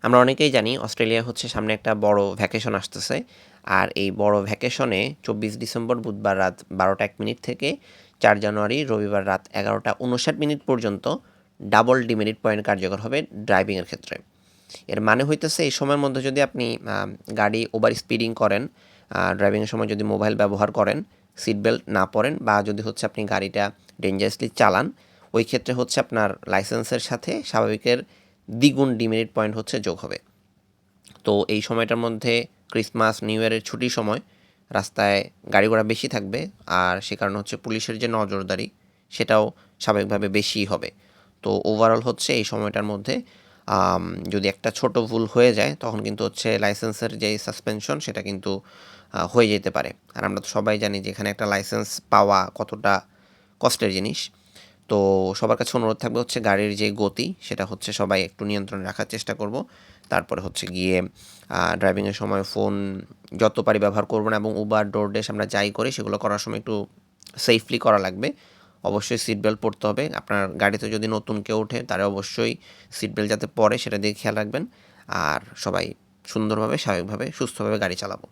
আমরা অনেকেই জানি অস্ট্রেলিয়া হচ্ছে সামনে একটা বড় ভ্যাকেশন আসতেছে। আর এই বড় ভ্যাকেশনে ২৪ ডিসেম্বর বুধবার রাত ১২টা ১ মিনিট থেকে ৪ জানুয়ারি রবিবার রাত ১১টা ৫৯ মিনিট পর্যন্ত ডাবল ডিমেরিট পয়েন্ট কার্যকর হবে ড্রাইভিংয়ের ক্ষেত্রে। এর মানে হইতেছে এই সময়ের মধ্যে যদি আপনি গাড়ি ওভার স্পিডিং করেন, ড্রাইভিংয়ের সময় যদি মোবাইল ব্যবহার করেন, সিট বেল্ট না পরেন বা যদি হচ্ছে আপনি গাড়িটা ডেঞ্জারাসলি চালান, ওই ক্ষেত্রে হচ্ছে আপনার লাইসেন্সের সাথে স্বাভাবিকের দ্বিগুণ ডিমেরিট পয়েন্ট হচ্ছে যোগ হবে। তো এই সময়টার মধ্যে ক্রিসমাস নিউ ইয়ারের ছুটির সময় রাস্তায় গাড়ি ঘোড়া বেশি থাকবে, আর সে কারণে হচ্ছে পুলিশের যে নজরদারি সেটাও স্বাভাবিকভাবে বেশিই হবে। তো ওভারঅল হচ্ছে এই সময়টার মধ্যে যদি একটা ছোট ভুল হয়ে যায় তখন কিন্তু হচ্ছে লাইসেন্সের যে সাসপেনশন সেটা কিন্তু হয়ে যেতে পারে। আর আমরা তো সবাই জানি যে এখানে একটা লাইসেন্স পাওয়া কতটা কষ্টের জিনিস। তো সবার কাছে অনুরোধ থাকবে হচ্ছে গাড়ির যে গতি সেটা হচ্ছে সবাই একটু নিয়ন্ত্রণে রাখার চেষ্টা করব। তারপরে হচ্ছে গিয়ে ড্রাইভিংয়ের সময় ফোন যত পারি ব্যবহার করব না, এবং উবার, ডোরড্যাশ আমরা যাই করি সেগুলো করার সময় একটু সেফলি করা লাগবে। অবশ্যই সিট বেল্ট পরতে হবে। আপনার গাড়িতে যদি নতুন কেউ ওঠে তারা অবশ্যই সিট বেল্ট যাতে পরে সেটা দিকে খেয়াল রাখবেন। আর সবাই সুন্দরভাবে, স্বাভাবিকভাবে, সুস্থভাবে গাড়ি চালাবো।